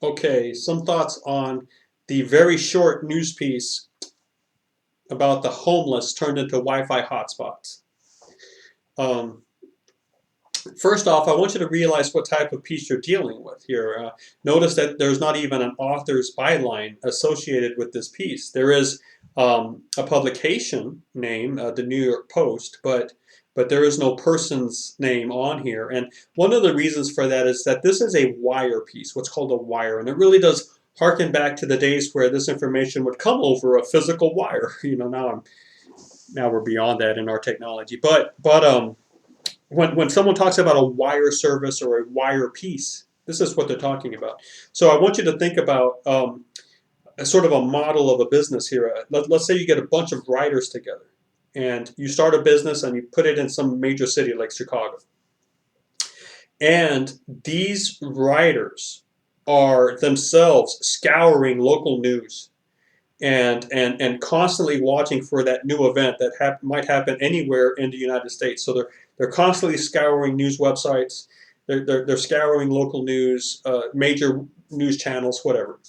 Okay, some thoughts on the very short news piece about the homeless turned into Wi-Fi hotspots. Um, First off, I want you to realize what type of piece you're dealing with here. Notice that there's not even an author's byline associated with this piece. There is a publication name, the New York Post, but there is no person's name on here. And one of the reasons for that is that this is a wire piece, what's called a wire, and it really does harken back to the days where this information would come over a physical wire. Now we're beyond that in our technology, but when someone talks about a wire service or a wire piece, this is what they're talking about. So I want you to think about a sort of a model of a business here. Let's say you get a bunch of writers together and you start a business and you put it in some major city like Chicago. And these writers are themselves scouring local news and constantly watching for that new event that might happen anywhere in the United States. So they're constantly scouring news websites. They're scouring local news, major news channels, whatever.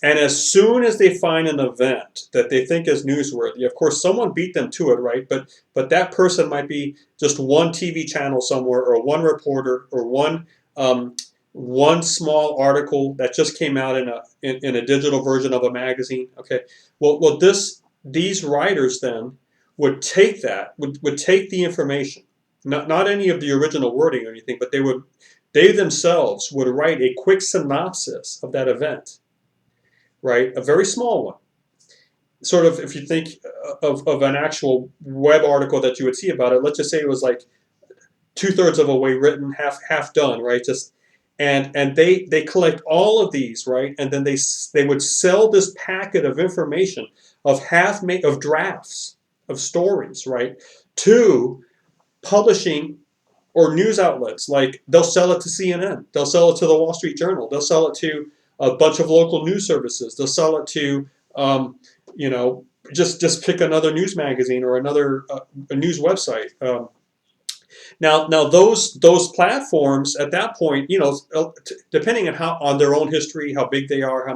And as soon as they find an event that they think is newsworthy, of course, someone beat them to it, right? But that person might be just one TV channel somewhere, or one reporter, or one small article that just came out in a digital version of a magazine. Okay, well, these writers then would take would take the information, not any of the original wording or anything, but they themselves would write a quick synopsis of that event, right? A very small one. Sort of, if you think of an actual web article that you would see about it, let's just say it was like two-thirds of a way written, half done, right? And they collect all of these, right? And then they would sell this packet of information of of drafts of stories, right, to publishing or news outlets. Like they'll sell it to CNN, they'll sell it to the Wall Street Journal, they'll sell it to a bunch of local news services, they'll sell it to you know, just pick another news magazine or another a news website. Now those platforms at that point, depending on their own history, how big they are,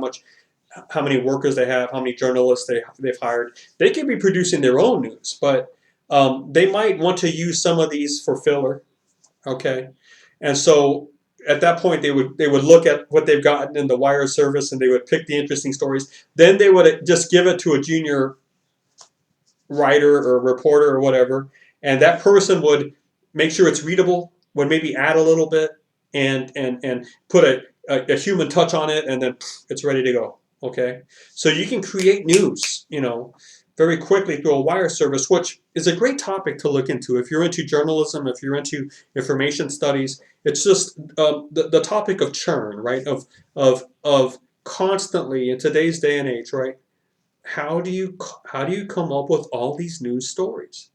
how many workers they have, how many journalists they've hired, they can be producing their own news, but they might want to use some of these for filler. Okay, and so at that point they would look at what they've gotten in the wire service and they would pick the interesting stories. Then they would just give it to a junior writer or reporter or whatever, and that person would make sure it's readable, would maybe add a little bit and put a human touch on it, and then it's ready to go. Okay, so you can create news, very quickly through a wire service, which is a great topic to look into if you're into journalism, if you're into information studies. It's just the topic of churn, right? Of constantly in today's day and age, right? How do you come up with all these news stories?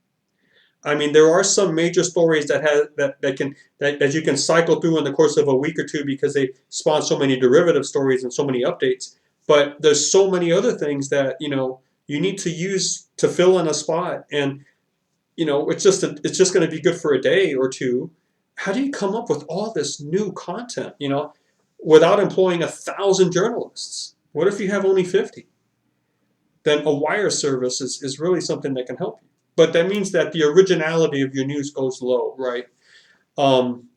I mean, there are some major stories that you can cycle through in the course of a week or two because they spawn so many derivative stories and so many updates. But there's so many other things that you need to use to fill in a spot, and it's just going to be good for a day or two. How do you come up with all this new content? Without employing 1,000 journalists? What if you have only 50? Then a wire service is really something that can help you. But that means that the originality of your news goes low, right? Um,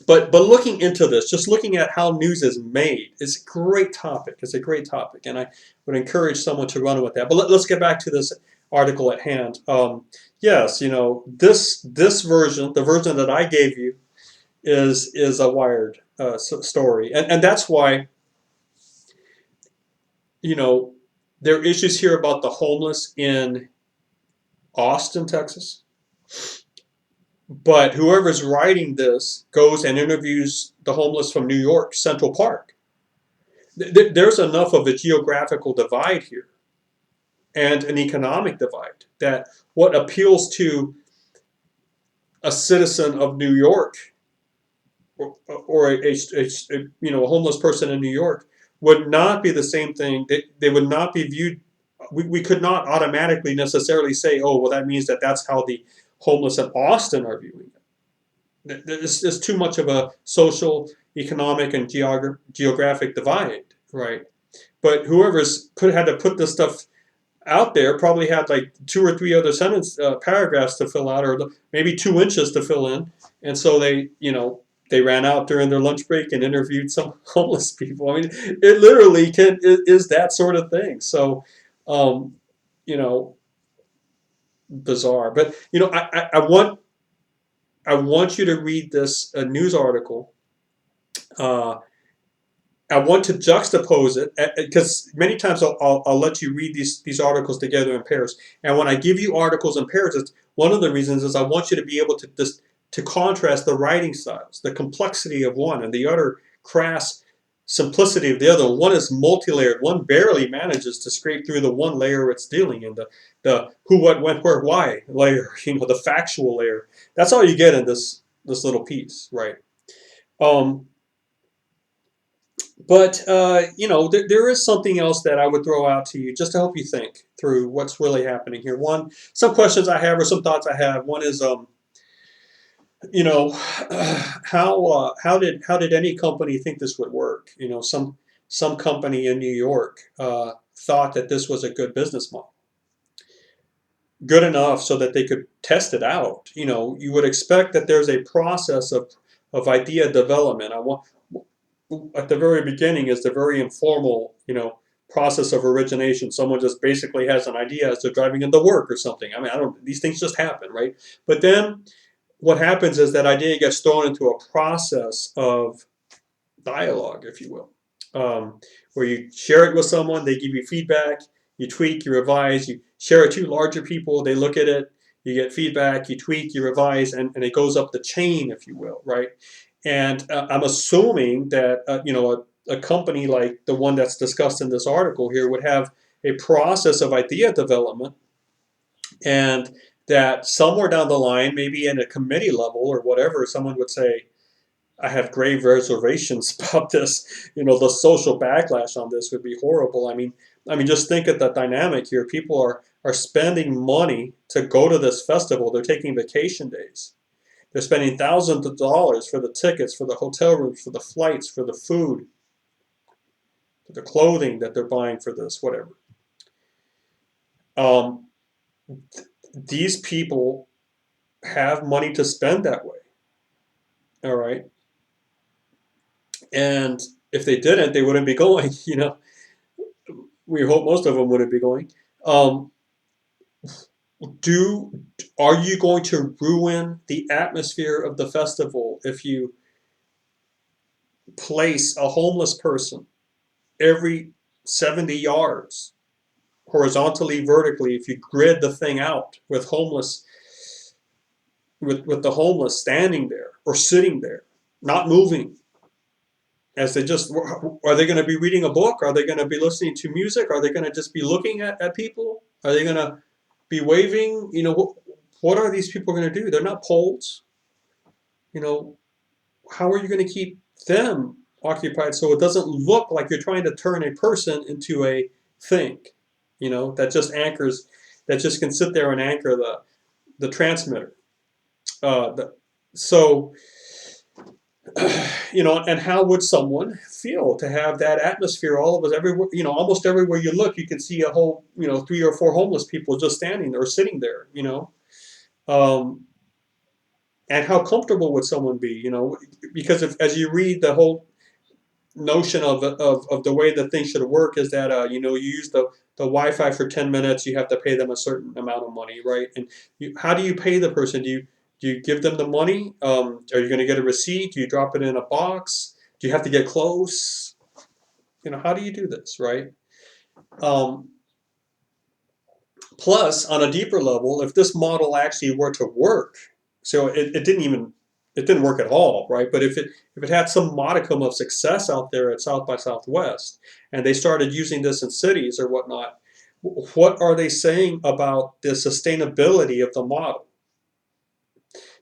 but looking into this, just looking at how news is made, is a great topic. It's a great topic, and I would encourage someone to run with that. But let's get back to this article at hand. Yes, this version, the version that I gave you, is a Wired story, and that's why there are issues here about the homeless in Austin, Texas. But whoever's writing this goes and interviews the homeless from New York Central Park. There's enough of a geographical divide here and an economic divide that what appeals to a citizen of New York or a homeless person in New York would not be the same thing. They would not be viewed. We could not automatically necessarily say, oh, well, that means that's how the homeless in Austin are viewing it. There's too much of a social economic and geographic divide, right? But whoever's had to put this stuff out there probably had like 2 or 3 other paragraphs to fill out, or maybe 2 inches to fill in, and so they ran out during their lunch break and interviewed some homeless people. I mean, it literally is that sort of thing. So, um, you know, bizarre. But I want you to read this news article. Uh, I want to juxtapose it because many times I'll let you read these articles together in pairs. And when I give you articles in pairs, it's one of the reasons is I want you to be able to contrast the writing styles, the complexity of one and the utter crass simplicity of the other. One is multi-layered. One barely manages to scrape through the one layer it's dealing in, the who, what, when, where, why layer, the factual layer. That's all you get in this little piece, right? But there is something else that I would throw out to you just to help you think through what's really happening here. Some questions I have or some thoughts I have. One is, how did any company think this would work? Some company in New York thought that this was a good business model, good enough so that they could test it out. You would expect that there's a process of idea development. At the very beginning is the very informal, process of origination. Someone just basically has an idea as they're driving into work or something. I mean, these things just happen, right? But then what happens is that idea gets thrown into a process of dialogue, if you will, where you share it with someone, they give you feedback, you tweak, you revise, you share it to larger people, they look at it, you get feedback, you tweak, you revise, and it goes up the chain, if you will, right? And I'm assuming that a company like the one that's discussed in this article here would have a process of idea development, and that somewhere down the line, maybe in a committee level or whatever, someone would say, I have grave reservations about this. The social backlash on this would be horrible. I mean, just think of the dynamic here. People are spending money to go to this festival. They're taking vacation days. They're spending thousands of dollars for the tickets, for the hotel rooms, for the flights, for the food, for the clothing that they're buying for this, whatever. These people have money to spend that way. All right. And if they didn't, they wouldn't be going. We hope most of them wouldn't be going. Are you going to ruin the atmosphere of the festival if you place a homeless person every 70 yards, horizontally, vertically, if you grid the thing out with the homeless standing there or sitting there, not moving, are they going to be reading a book? Are they going to be listening to music? Are they going to just be looking at people? Are they going to be waving? What are these people going to do? They're not poles. How are you going to keep them occupied so it doesn't look like you're trying to turn a person into a thing, that just can sit there and anchor the transmitter. And how would someone feel to have that atmosphere all of us everywhere? Almost everywhere you look, you can see a whole 3 or 4 homeless people just standing there or sitting there. And how comfortable would someone be? Because as you read the whole notion of the way that things should work is that you use the Wi-Fi for 10 minutes, you have to pay them a certain amount of money, right? And how do you pay the person? Do you give them the money? Are you going to get a receipt? Do you drop it in a box? Do you have to get close? How do you do this, right? Plus, on a deeper level, if this model actually were to work, so it didn't work at all, right? But if it had some modicum of success out there at South by Southwest, and they started using this in cities or whatnot, what are they saying about the sustainability of the model?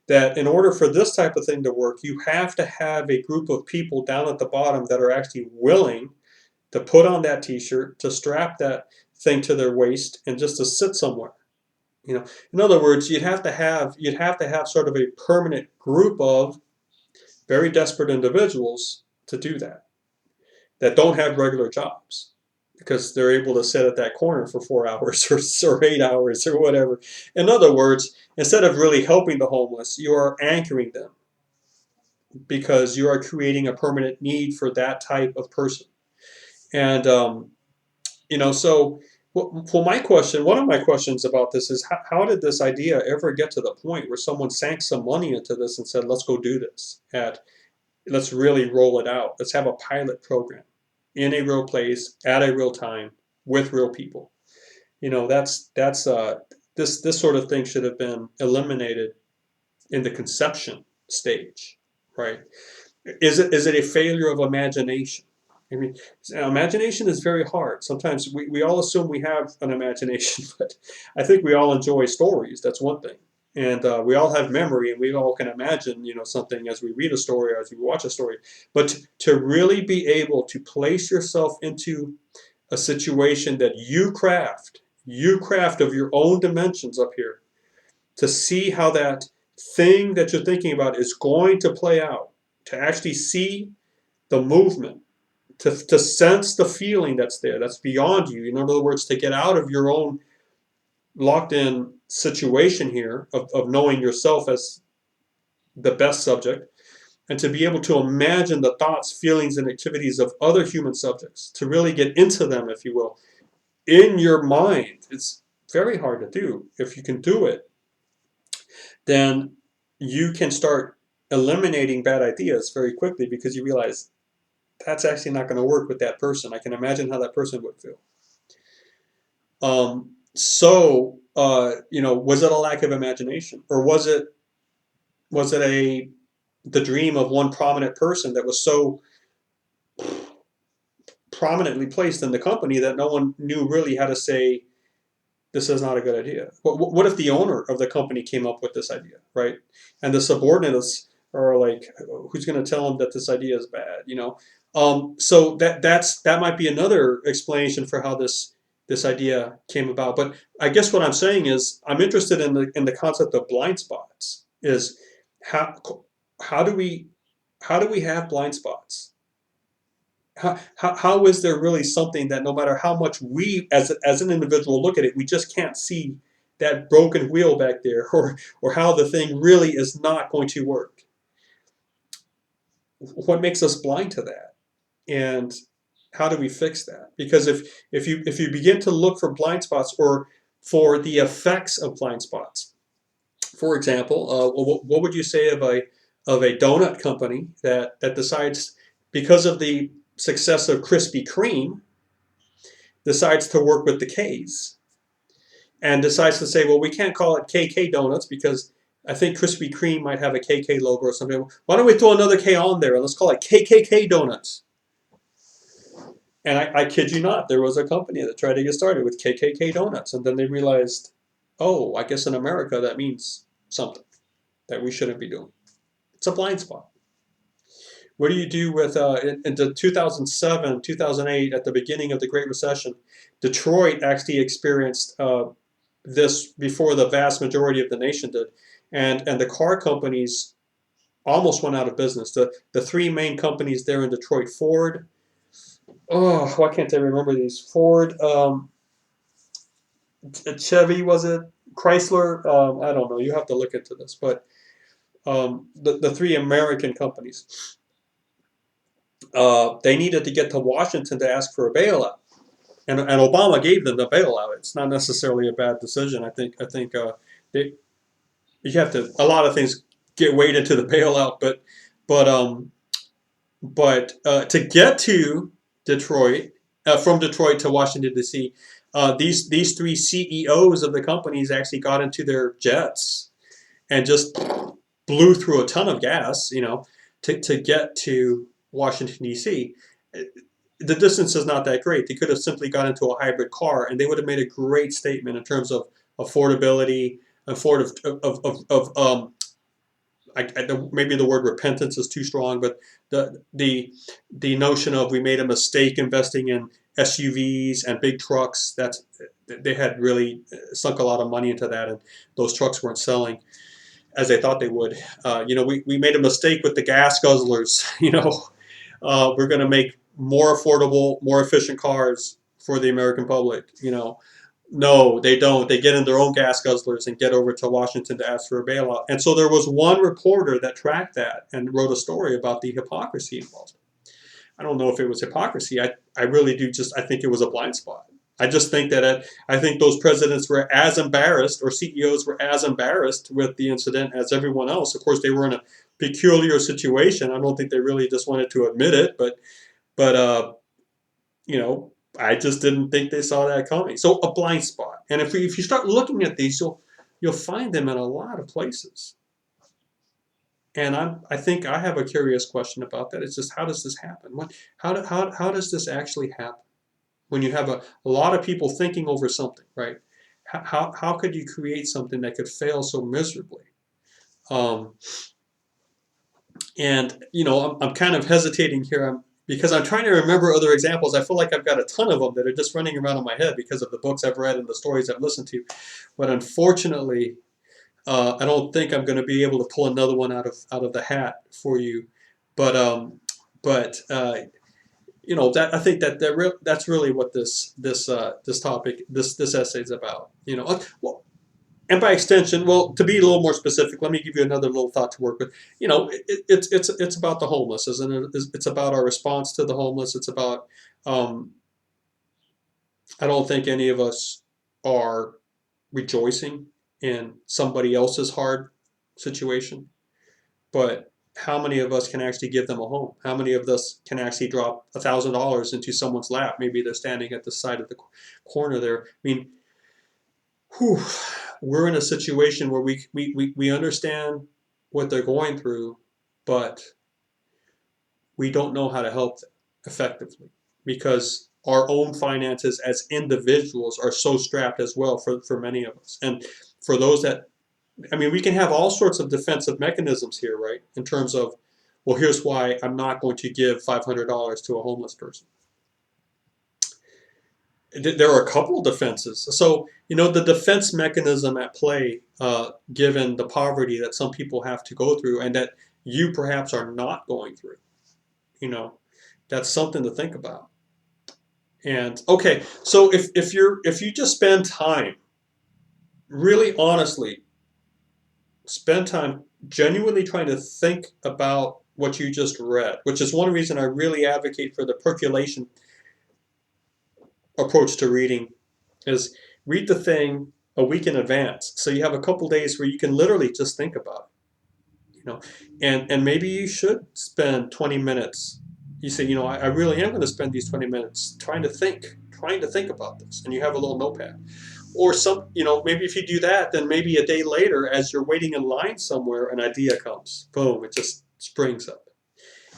That in order for this type of thing to work, you have to have a group of people down at the bottom that are actually willing to put on that t-shirt, to strap that thing to their waist, and just to sit somewhere. In other words, you'd have to have sort of a permanent group of very desperate individuals to do that don't have regular jobs because they're able to sit at that corner for 4 hours or 8 hours or whatever. In other words, instead of really helping the homeless, you are anchoring them because you are creating a permanent need for that type of person. And so well, my question, one of my questions about this is how did this idea ever get to the point where someone sank some money into this and said, let's go do this, let's really roll it out, let's have a pilot program in a real place at a real time with real people. This sort of thing should have been eliminated in the conception stage, right? Is it a failure of imagination? I mean, imagination is very hard. Sometimes we all assume we have an imagination, but I think we all enjoy stories. That's one thing. And we all have memory, and we all can imagine, something as we read a story or as we watch a story. But to really be able to place yourself into a situation that you craft of your own dimensions up here, to see how that thing that you're thinking about is going to play out, to actually see the movement, to sense the feeling that's there, that's beyond you. In other words, to get out of your own locked in situation here of knowing yourself as the best subject, and to be able to imagine the thoughts, feelings, and activities of other human subjects, to really get into them, if you will, in your mind. It's very hard to do. If you can do it, then you can start eliminating bad ideas very quickly because you realize that's actually not going to work with that person. I can imagine how that person would feel. Was it a lack of imagination, or was it the dream of one prominent person that was so prominently placed in the company that no one knew really how to say, this is not a good idea? What if the owner of the company came up with this idea, right? And the subordinates are like, who's going to tell them that this idea is bad? So that might be another explanation for how this idea came about. But I guess what I'm saying is I'm interested in the concept of blind spots. Is how do we have blind spots? How is there really something that no matter how much we as an individual look at it, we just can't see that broken wheel back there, or how the thing really is not going to work? What makes us blind to that? And how do we fix that? Because if you begin to look for blind spots or for the effects of blind spots, for example, what would you say of a donut company that decides, because of the success of Krispy Kreme, decides to work with the K's and decides to say, well, we can't call it KK Donuts because I think Krispy Kreme might have a KK logo or something. Why don't we throw another K on there and let's call it KKK Donuts? And I kid you not, there was a company that tried to get started with KKK Donuts, and then they realized, oh, I guess in America that means something that we shouldn't be doing. It's a blind spot. What do you do with, in 2007, 2008, at the beginning of the Great Recession, Detroit actually experienced this before the vast majority of the nation did. And the car companies almost went out of business. The three main companies there in Detroit, Ford, why can't I remember these? Ford, Chevy, was it? Chrysler? I don't know. You have to look into this. But the three American companies, they needed to get to Washington to ask for a bailout. And Obama gave them the bailout. It's not necessarily a bad decision. I think you have to, a lot of things get weighed into the bailout, but to get to Detroit, from Detroit to Washington D.C., these three CEOs of the companies actually got into their jets and just blew through a ton of gas, to get to Washington D.C. The distance is not that great. They could have simply got into a hybrid car, and they would have made a great statement in terms of affordability, maybe the word repentance is too strong, but the notion of we made a mistake investing in SUVs and big trucks. They had really sunk a lot of money into that, and those trucks weren't selling. as they thought they would. We made a mistake with the gas guzzlers. We're going to make more affordable, more efficient cars for the American public. No, they don't. They get in their own gas guzzlers and get over to Washington to ask for a bailout. And so there was one reporter that tracked that and wrote a story about the hypocrisy involved. I don't know if it was hypocrisy. I really do I think it was a blind spot. I just think that I think those presidents were as embarrassed, or CEOs were as embarrassed with the incident as everyone else. Of course, they were in a peculiar situation. I don't think they really just wanted to admit it, but I just didn't think they saw that coming. So a blind spot. And if you start looking at these, you'll find them in a lot of places. And I think I have a curious question about that. It's just, how does this happen? How does this actually happen? When you have a lot of people thinking over something, right? How could you create something that could fail so miserably? I'm kind of hesitating here because I'm trying to remember other examples. I feel like I've got a ton of them that are just running around in my head because of the books I've read and the stories I've listened to. But unfortunately, I don't think I'm going to be able to pull another one out of the hat for you. But that I think that's really what this topic, this essay is about. Well, and by extension, well, to be a little more specific, let me give you another little thought to work with. It's about the homeless, isn't it? It's about our response to the homeless. It's about I don't think any of us are rejoicing in somebody else's hard situation, but how many of us can actually give them a home? How many of us can actually drop $1,000 into someone's lap? Maybe they're standing at the side of the corner there. I mean, we're in a situation where we understand what they're going through, but we don't know how to help them effectively because our own finances as individuals are so strapped as well for many of us. And for those that, we can have all sorts of defensive mechanisms here, right? In terms of, well, here's why I'm not going to give $500 to a homeless person. There are a couple of defenses. So, the defense mechanism at play, given the poverty that some people have to go through and that you perhaps are not going through, that's something to think about. And okay, so if you just spend time, really honestly, spend time genuinely trying to think about what you just read, which is one reason I really advocate for the percolation approach to reading, is read the thing a week in advance. So you have a couple days where you can literally just think about it, and maybe you should spend 20 minutes. You say, I really am going to spend these 20 minutes trying to think about this. And you have a little notepad. Or maybe if you do that, then maybe a day later, as you're waiting in line somewhere, an idea comes. Boom, it just springs up.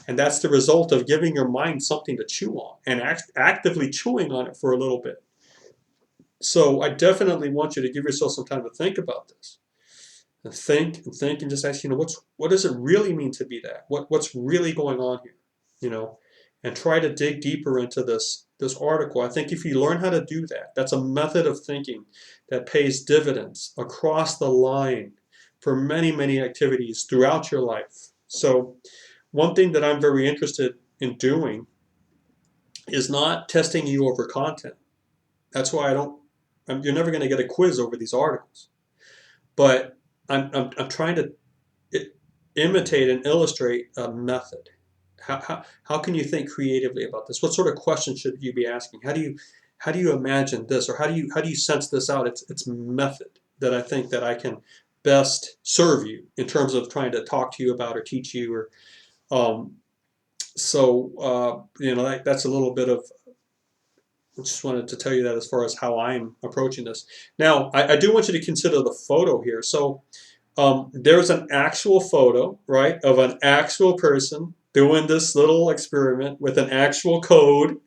And that's the result of giving your mind something to chew on and actively chewing on it for a little bit. So I definitely want you to give yourself some time to think about this. And think and just ask, what does it really mean to be that? What's really going on here? And try to dig deeper into this article. I think if you learn how to do that, that's a method of thinking that pays dividends across the line for many, many activities throughout your life. So one thing that I'm very interested in doing is not testing you over content. That's why you're never going to get a quiz over these articles. But I'm trying to imitate and illustrate a method. How can you think creatively about this? What sort of questions should you be asking? How do you imagine this, or how do you sense this out? It's method that I think that I can best serve you in terms of trying to talk to you about or teach you, or that's a little bit of. I just wanted to tell you that as far as how I'm approaching this. Now, I do want you to consider the photo here. So there's an actual photo, right, of an actual person doing this little experiment with an actual code.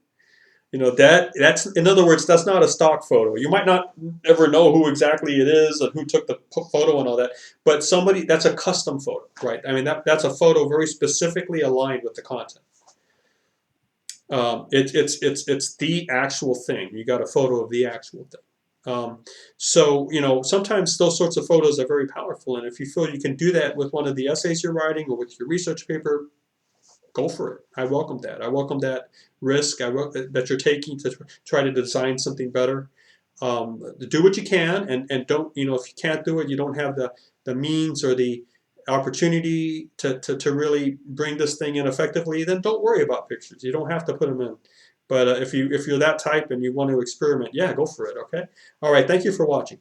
That's, in other words, that's not a stock photo. You might not ever know who exactly it is and who took the photo and all that, but that's a custom photo, right? That's a photo very specifically aligned with the content. It's the actual thing. You got a photo of the actual thing. So, sometimes those sorts of photos are very powerful, and if you feel you can do that with one of the essays you're writing or with your research paper, go for it. I welcome that. I welcome that risk that you're taking to try to design something better. Do what you can, and don't, if you can't do it, you don't have the means or the opportunity to really bring this thing in effectively, then don't worry about pictures. You don't have to put them in. But if you're that type and you want to experiment, yeah, go for it. Okay. All right. Thank you for watching.